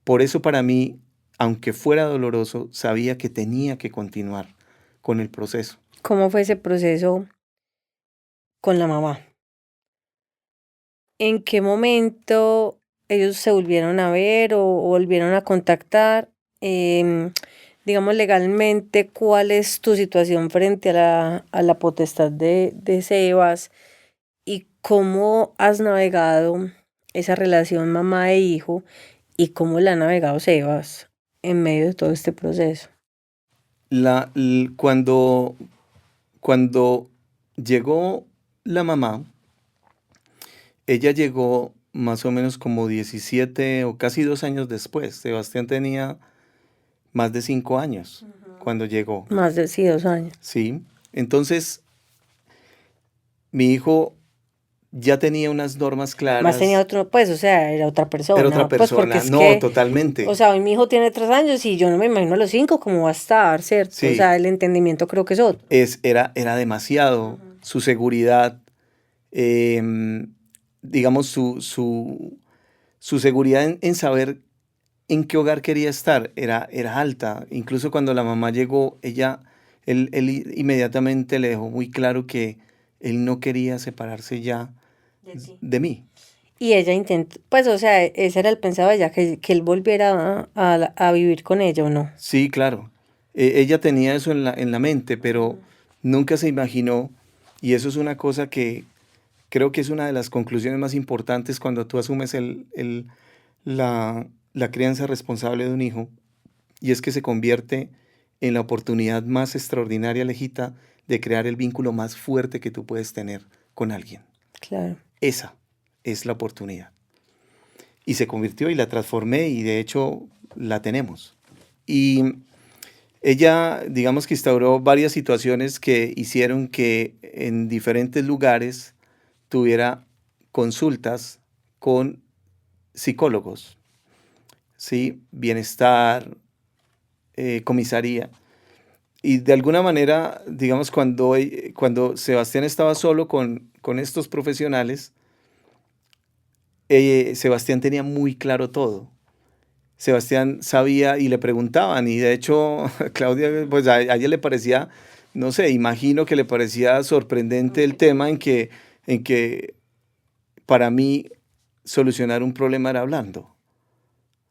Por eso para mí, aunque fuera doloroso, sabía que tenía que continuar con el proceso. ¿Cómo fue ese proceso con la mamá? ¿En qué momento ellos se volvieron a ver o volvieron a contactar? Digamos legalmente, ¿cuál es tu situación frente a la potestad de Sebas? ¿Y cómo has navegado esa relación mamá e hijo? ¿Y cómo la ha navegado Sebas en medio de todo este proceso? Cuando, cuando llegó la mamá, ella llegó más o menos como 17 o casi 2 años después. Sebastián tenía más de 5 años cuando llegó. Más de sí, 2 años. Sí. Entonces, mi hijo ya tenía unas normas Más tenía claras. otro, pues, o sea, era otra Era otra persona, pues porque persona. es No, que, o totalmente. sea, hoy mi hijo tiene 3 años y yo no me imagino a los 5 cómo va a estar, ¿cierto? O Sí, sea, el entendimiento creo que es otro. era demasiado. Su seguridad, em, digamos, su seguridad en saber en qué hogar quería estar era alta. Incluso cuando la mamá llegó, él inmediatamente le dejó muy claro que él no quería separarse ya De ti. de mí. Y ella intentó, pues, o sea, ese era el pensado de ella, que él volviera a vivir con ella o no. Sí, claro. Ella tenía eso en la mente, pero nunca se imaginó, y eso es una cosa que creo que es una de las conclusiones más importantes cuando tú asumes la crianza responsable de un hijo, y es que se convierte en la oportunidad más extraordinaria, Lejita, de crear el vínculo más fuerte que tú puedes tener con alguien. Claro. Esa es la oportunidad. Y se convirtió y la transformé y de hecho la tenemos. Y ella, digamos que instauró varias situaciones que hicieron que en diferentes lugares tuviera consultas con psicólogos, ¿sí? Bienestar, comisaría. Y de alguna manera, digamos, cuando Sebastián estaba solo con estos profesionales, Sebastián tenía muy claro todo. Sebastián sabía y le preguntaban, y de hecho, Claudia, pues a ella le parecía, no sé, imagino que le parecía sorprendente el tema en que para mí solucionar un problema era hablando,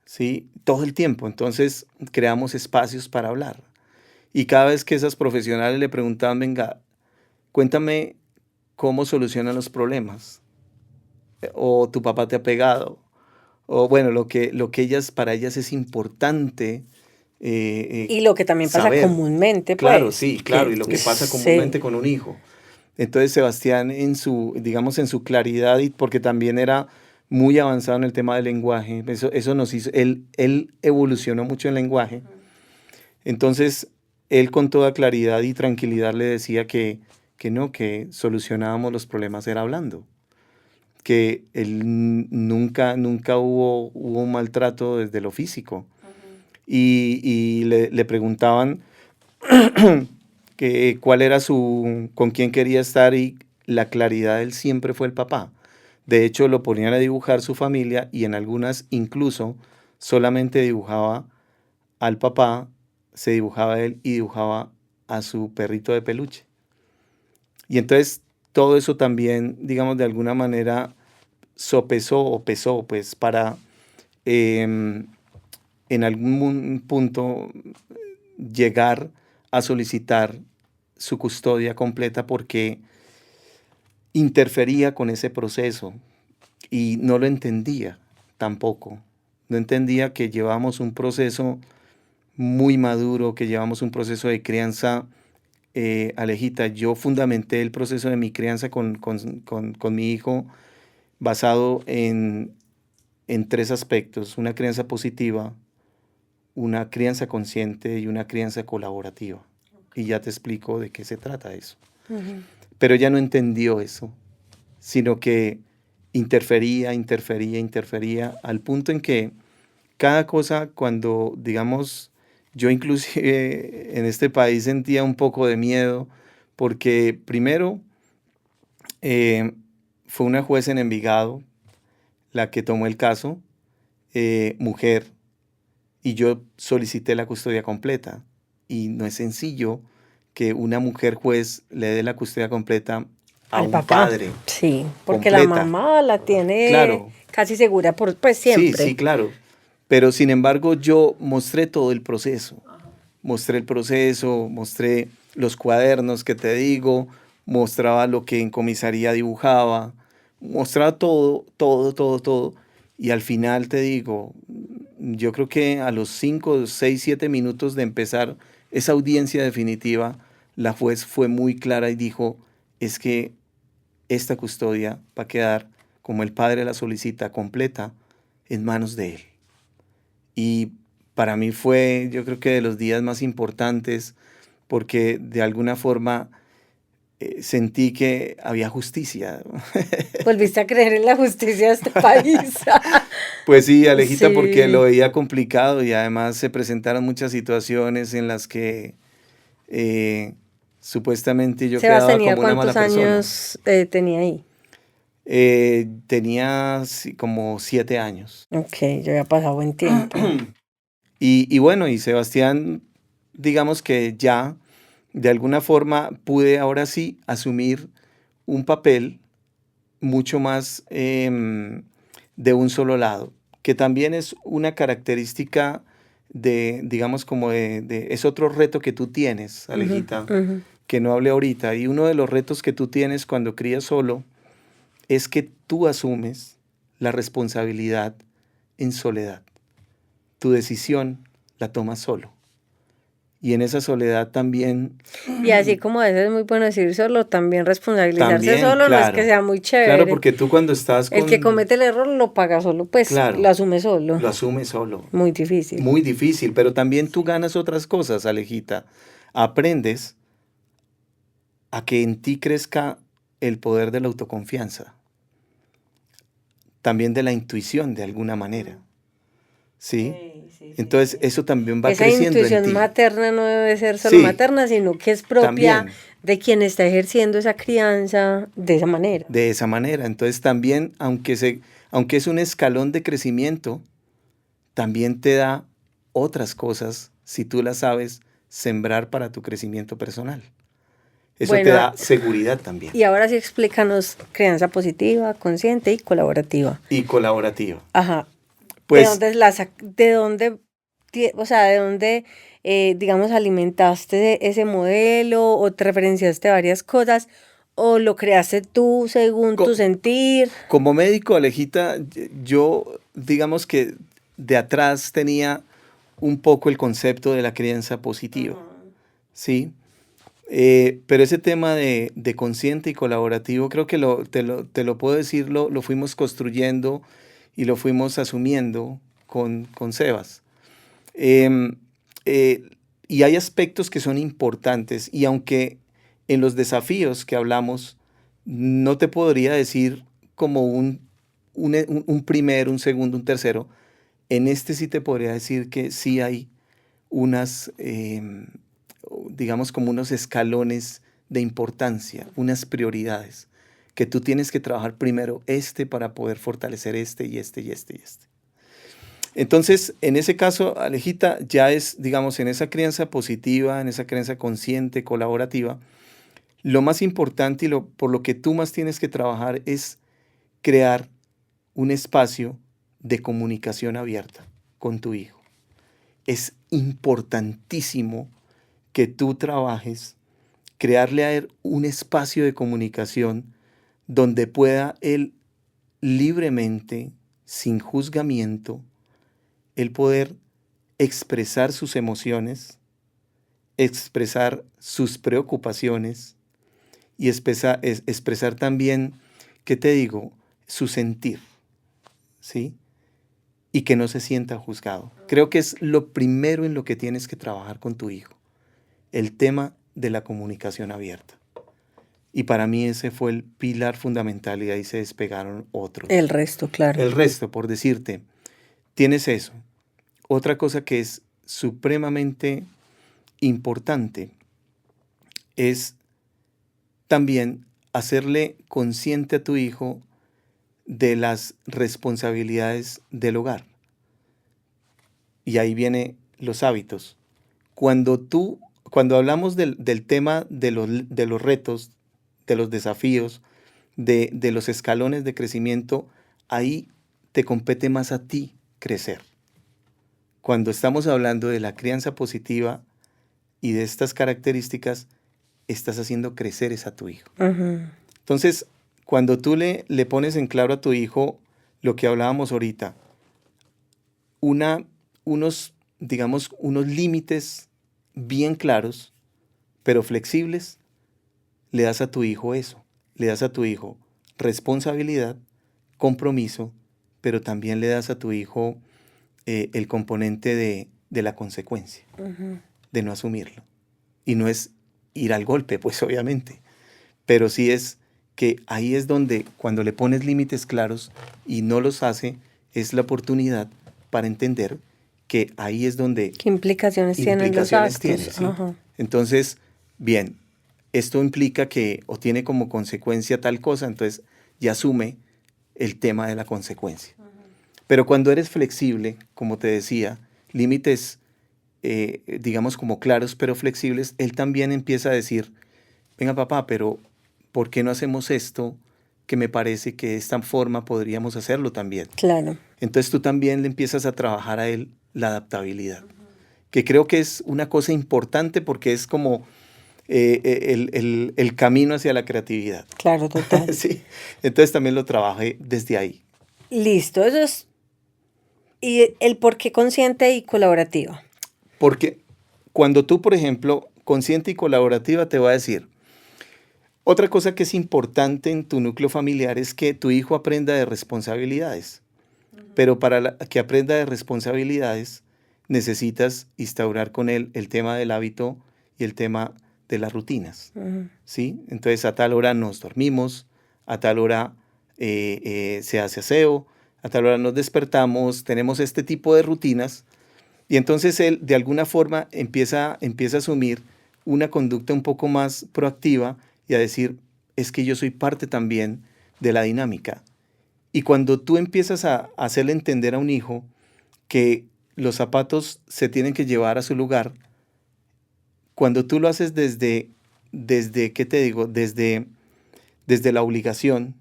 ¿sí? Todo el tiempo. Entonces creamos espacios para hablar. Y cada vez que esas profesionales le preguntaban, venga, cuéntame cómo solucionan los problemas, o tu papá te ha pegado, o bueno, lo que para ellas es importante Y lo que también pasa saber. comúnmente, Claro, pues, sí, claro, que y lo que pasa sí, comúnmente con un hijo. Entonces Sebastián digamos, en su claridad, y porque también era muy avanzado en el tema del lenguaje, eso nos hizo, él evolucionó mucho en lenguaje. Entonces, él con toda claridad y tranquilidad le decía que no, que solucionábamos los problemas era hablando, que él nunca hubo un maltrato desde lo físico. Y le preguntaban que cuál era con quién quería estar y la claridad de él siempre fue el papá. De hecho, lo ponían a dibujar su familia y en algunas incluso solamente dibujaba al papá, se dibujaba a él y dibujaba a su perrito de peluche. Y entonces todo eso también, digamos, de alguna manera sopesó o pesó, pues, para em, en algún punto llegar a solicitar su custodia completa porque interfería con ese proceso y no lo entendía tampoco. No entendía que llevamos un proceso muy maduro, que llevamos un proceso de crianza. Alejita, yo fundamenté el proceso de mi crianza con mi hijo basado en tres aspectos: una crianza positiva, una crianza consciente y una crianza colaborativa. Y ya te explico de qué se trata eso. Ujú. Pero ella no entendió eso, sino que interfería, al punto en que cada cosa, cuando, digamos, yo inclusive en este país sentía un poco de miedo, porque primero eh, fue una juez en Envigado la que tomó el caso, mujer, y yo solicité la custodia completa. Y no es sencillo que una mujer juez le dé la custodia completa a Al un papá. padre, Sí, porque la completa. mamá la tiene Claro, casi segura por pues sí, siempre. sí, claro. Pero sin embargo yo mostré todo el proceso. Mostré el proceso, mostré los cuadernos que te digo, mostraba lo que en comisaría dibujaba, mostraba todo, todo, todo, todo. Y al final te digo, yo creo que a los 5, 6, 7 minutos de empezar esa audiencia definitiva, la juez fue muy clara y dijo, es que esta custodia va a quedar, como el padre la solicita, completa en manos de él. Y para mí fue, yo creo que de los días más importantes, porque de alguna forma sentí que había justicia. Volviste a creer en la justicia de este país. Pues sí, Alejita, porque lo Sí. veía complicado y además se presentaron muchas situaciones en las que eh, supuestamente yo Sebas quedaba tenía como una cuántos mala persona. años tenía ahí. Tenía sí, como 7 años. Ok, ya había pasado buen tiempo. Y bueno, y Sebastián, digamos que ya de alguna forma pude ahora sí asumir un papel mucho más de un solo lado, que también es una característica de, digamos, como es otro reto que tú tienes, Ujú, Alejita, ujú. que no hablé ahorita. Y uno de los retos que tú tienes cuando crías solo es que tú asumes la responsabilidad en soledad. Tu decisión la tomas solo. Y en esa soledad también, Y así como a veces es muy bueno decir solo, también responsabilizarse también, solo no es que claro, sea muy claro, chévere. porque tú cuando estás El que con, comete el error lo paga solo, pues lo claro, asume solo. lo asumes solo. Muy difícil. Muy difícil, pero también tú ganas otras cosas, Alejita. Aprendes a que en ti crezca el poder de la autoconfianza, también de la intuición de alguna manera, ¿sí? Sí, sí, sí, Entonces sí. eso también va Esa creciendo en intuición ti. materna no debe ser solo Sí, materna, sino que es propia también, de quien está ejerciendo esa crianza de esa manera. de esa manera. Entonces también, aunque es un escalón de crecimiento, también te da otras cosas si tú las sabes sembrar para tu crecimiento personal. Eso te Bueno, da seguridad también y ahora sí explícanos crianza positiva, consciente y colaborativa. y colaborativa. Ajá. ¿De Pues dónde de dónde, o sea, de dónde, digamos, alimentaste ese modelo o te referenciaste a varias cosas o lo creaste tú según tu co- sentir? como médico, Alejita, yo digamos que de atrás tenía un poco el concepto de la crianza positiva, Ujú. ¿sí? Pero ese tema de consciente y colaborativo, creo que te lo puedo decir, lo fuimos construyendo y lo fuimos asumiendo con Sebas. Em, eh, y hay aspectos que son importantes y aunque en los desafíos que hablamos, no te podría decir como un primero, un segundo, un tercero, en este sí te podría decir que sí hay unas, digamos, como unos escalones de importancia, unas prioridades, que tú tienes que trabajar primero este para poder fortalecer este y este y este y este. Entonces, en ese caso, Alejita, ya es, digamos, en esa crianza positiva, en esa crianza consciente, colaborativa, lo más importante y por lo que tú más tienes que trabajar es crear un espacio de comunicación abierta con tu hijo. Es importantísimo que tú trabajes, crearle a él un espacio de comunicación donde pueda él libremente, sin juzgamiento, el poder expresar sus emociones, expresar sus preocupaciones y expresar también, ¿qué te digo? Su sentir, ¿sí? Y que no se sienta juzgado. Creo que es lo primero en lo que tienes que trabajar con tu hijo, el tema de la comunicación abierta. Y para mí ese fue el pilar fundamental y de ahí se despegaron otros. El resto, claro. El resto, por decirte, tienes eso. Otra cosa que es supremamente importante es también hacerle consciente a tu hijo de las responsabilidades del hogar. Y ahí vienen los hábitos. Cuando hablamos del tema de los retos, de los desafíos, de los escalones de crecimiento, ahí te compete más a ti crecer. Cuando estamos hablando de la crianza positiva y de estas características, estás haciendo crecer a tu hijo. Ujú. Entonces, cuando tú le pones en claro a tu hijo lo que hablábamos ahorita, unos límites bien claros, pero flexibles, le das a tu hijo eso. Le das a tu hijo responsabilidad, compromiso, pero también le das a tu hijo el componente de la consecuencia, de no asumirlo. Y no es ir al golpe, pues obviamente, pero sí es que ahí es donde cuando le pones límites claros y no los hace, es la oportunidad para entender que ahí es donde ¿Qué implicaciones tienen los actos? tiene, ¿sí? Ajá. Entonces, bien, esto implica que o tiene como consecuencia tal cosa, entonces ya asume el tema de la consecuencia. Pero cuando eres flexible, como te decía, límites, digamos como claros pero flexibles, él también empieza a decir, venga papá, pero ¿por qué no hacemos esto? Que me parece que de esta forma podríamos hacerlo también. Claro. Entonces tú también le empiezas a trabajar a él la adaptabilidad, que creo que es una cosa importante porque es como el camino hacia la creatividad. Claro, total. Sí. Entonces también lo trabajé desde ahí. Listo, eso es. ¿Y el por qué consciente y colaborativa? Porque cuando tú, por ejemplo, consciente y colaborativa, te va a decir, otra cosa que es importante en tu núcleo familiar es que tu hijo aprenda de responsabilidades. Pero para que aprenda de responsabilidades, necesitas instaurar con él el tema del hábito y el tema de las rutinas. ¿Sí? Entonces, a tal hora nos dormimos, a tal hora se hace aseo, a tal hora nos despertamos, tenemos este tipo de rutinas. Y entonces él, de alguna forma, empieza a asumir una conducta un poco más proactiva y a decir, es que yo soy parte también de la dinámica. Y cuando tú empiezas a hacerle entender a un hijo que los zapatos se tienen que llevar a su lugar, cuando tú lo haces desde ¿qué te digo? Desde la obligación,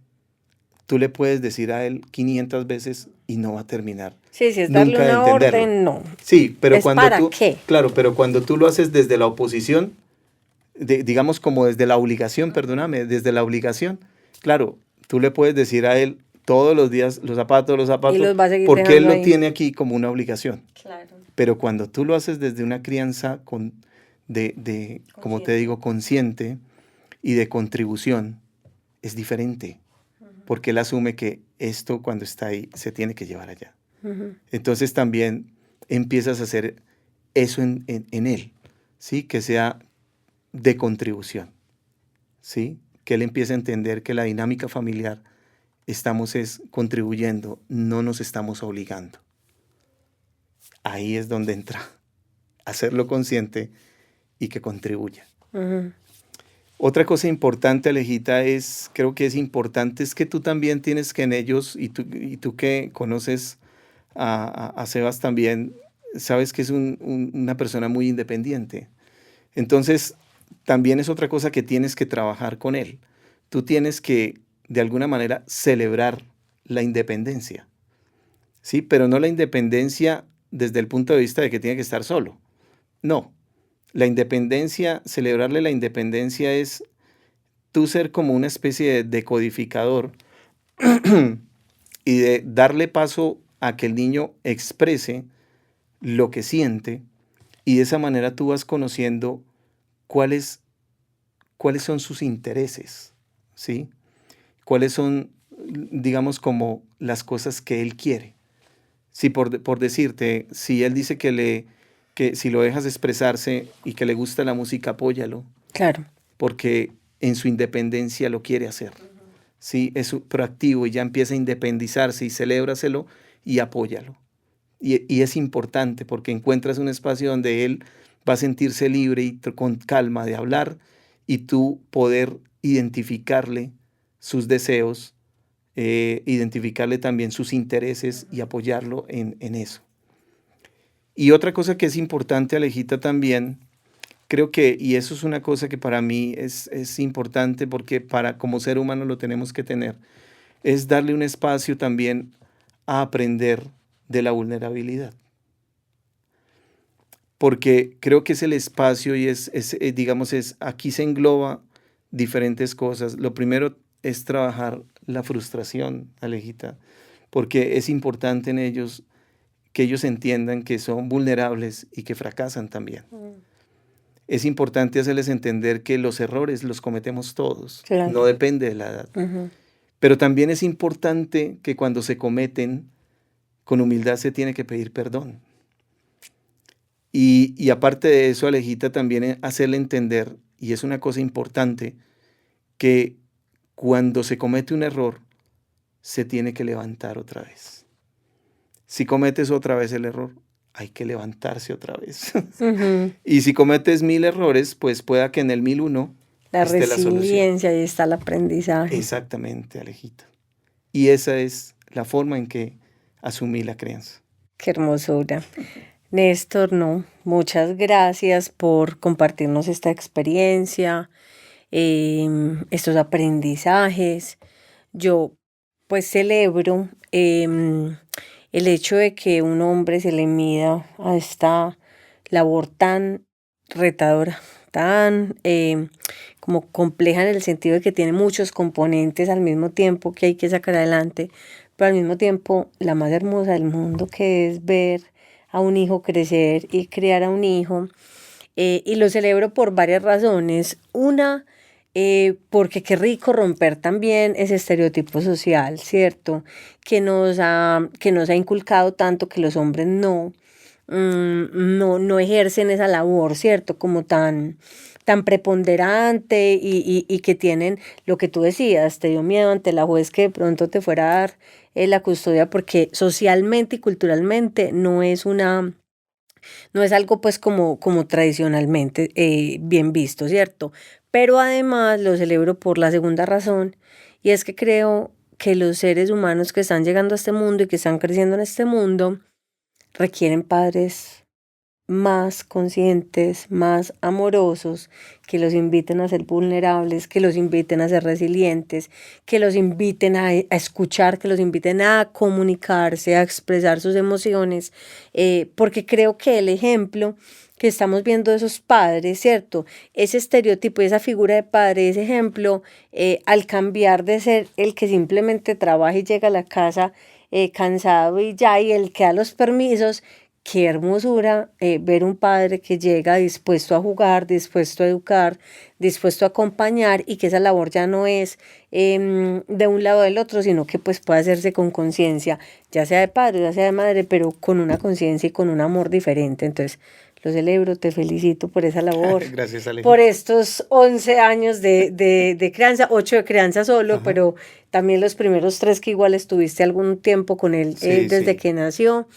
tú le puedes decir a él 500 veces y no va a terminar. Sí, si es nunca darle de una entenderlo. orden, no. Sí, pero ¿Es cuando para tú, qué? claro, pero cuando tú lo haces desde la oposición, digamos como desde la obligación, perdóname, desde la obligación, claro, tú le puedes decir a él todos los días los zapatos, Y los va a seguir porque él dejando lo ahí. tiene aquí como una obligación. Claro. Pero cuando tú lo haces desde una crianza como te digo, consciente y de contribución, es diferente, porque él asume que esto cuando está ahí se tiene que llevar allá. Entonces también empiezas a hacer eso en él, ¿sí? Que sea de contribución, ¿sí? Que él empiece a entender que la dinámica familiar estamos contribuyendo, no nos estamos obligando. Ahí es donde entra, hacerlo consciente y que contribuya. Otra cosa importante, Alejita, creo que es importante, es que tú también tienes que en ellos, y tú que conoces a Sebas también, sabes que es una persona muy independiente. Entonces, también es otra cosa que tienes que trabajar con él. Tú tienes que, de alguna manera, celebrar la independencia, ¿sí? Pero no la independencia desde el punto de vista de que tiene que estar solo. No. La independencia, celebrarle la independencia es tú ser como una especie de decodificador y de darle paso a que el niño exprese lo que siente, y de esa manera tú vas conociendo cuáles, cuáles son sus intereses, ¿sí? Cuáles son, digamos, como las cosas que él quiere. Si por decirte, si él dice que si lo dejas expresarse y que le gusta la música, apóyalo, Claro. porque en su independencia lo quiere hacer. Sí, es proactivo y ya empieza a independizarse, y celébraselo y apóyalo. Y es importante porque encuentras un espacio donde él va a sentirse libre y con calma de hablar, y tú poder identificarle sus deseos, identificarle también sus intereses y apoyarlo en eso. Y otra cosa que es importante, Alejita, también, creo que, y eso es una cosa que para mí es importante porque para como ser humano lo tenemos que tener, es darle un espacio también a aprender de la vulnerabilidad. Porque creo que es el espacio y digamos, aquí se engloba diferentes cosas. Lo primero es trabajar la frustración, Alejita, porque es importante en ellos que ellos entiendan que son vulnerables y que fracasan también. Es importante hacerles entender que los errores los cometemos todos, Claro. no depende de la edad. Ujú. Pero también es importante que cuando se cometen, con humildad se tiene que pedir perdón. Y aparte de eso, Alejita, también hacerle entender, y es una cosa importante, que cuando se comete un error, se tiene que levantar otra vez. Si cometes otra vez el error, hay que levantarse otra vez. Ujú. Y si cometes 1000 errores, pues pueda que en el 1001 La esté la solución. resiliencia, ahí está el aprendizaje. Exactamente, Alejita. Y esa es la forma en que asumí la crianza. Qué hermosura. Néstor, no, muchas gracias por compartirnos esta experiencia, estos aprendizajes. Yo pues celebro el hecho de que un hombre se le mida a esta labor tan retadora, tan como compleja en el sentido de que tiene muchos componentes al mismo tiempo que hay que sacar adelante, pero al mismo tiempo la más hermosa del mundo, que es ver a un hijo crecer y criar a un hijo. Y lo celebro por varias razones. Una, porque qué rico romper también ese estereotipo social, ¿cierto? Que nos ha inculcado tanto que los hombres no ejercen esa labor, ¿cierto? Como tan preponderante y que tienen lo que tú decías, te dio miedo ante la juez que de pronto te fuera a dar la custodia porque socialmente y culturalmente no es algo pues como tradicionalmente bien visto, ¿cierto? Pero además lo celebro por la segunda razón, y es que creo que los seres humanos que están llegando a este mundo y que están creciendo en este mundo requieren padres más conscientes, más amorosos, que los inviten a ser vulnerables, que los inviten a ser resilientes, que los inviten a escuchar, que los inviten a comunicarse, a expresar sus emociones, porque creo que el ejemplo que estamos viendo de esos padres, ¿cierto? Ese estereotipo, esa figura de padre, ese ejemplo, al cambiar de ser el que simplemente trabaja y llega a la casa cansado y ya, y el que da los permisos. Qué hermosura ver un padre que llega dispuesto a jugar, dispuesto a educar, dispuesto a acompañar, y que esa labor ya no es de un lado o del otro, sino que pues puede hacerse con conciencia, ya sea de padre, ya sea de madre, pero con una conciencia y con un amor diferente. Entonces, lo celebro, te felicito por esa labor. Gracias, Alejandra. Por estos 11 años de crianza, 8 de crianza solo, Ajá. pero también los primeros 3 que igual estuviste algún tiempo con él Sí, desde sí. que nació.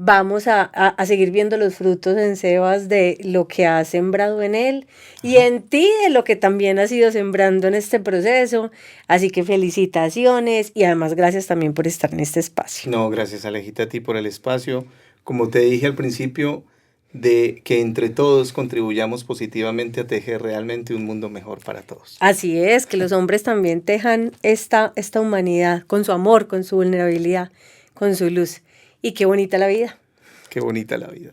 vamos a seguir viendo los frutos en Sebas de lo que has sembrado en él y en ti de lo que también has ido sembrando en este proceso. Así que felicitaciones y además gracias también por estar en este espacio. No, gracias Alejita a ti por el espacio. Como te dije al principio, de que entre todos contribuyamos positivamente a tejer realmente un mundo mejor para todos. Así es, que los hombres también tejan esta humanidad con su amor, con su vulnerabilidad, con su luz. Y qué bonita la vida. Qué bonita la vida.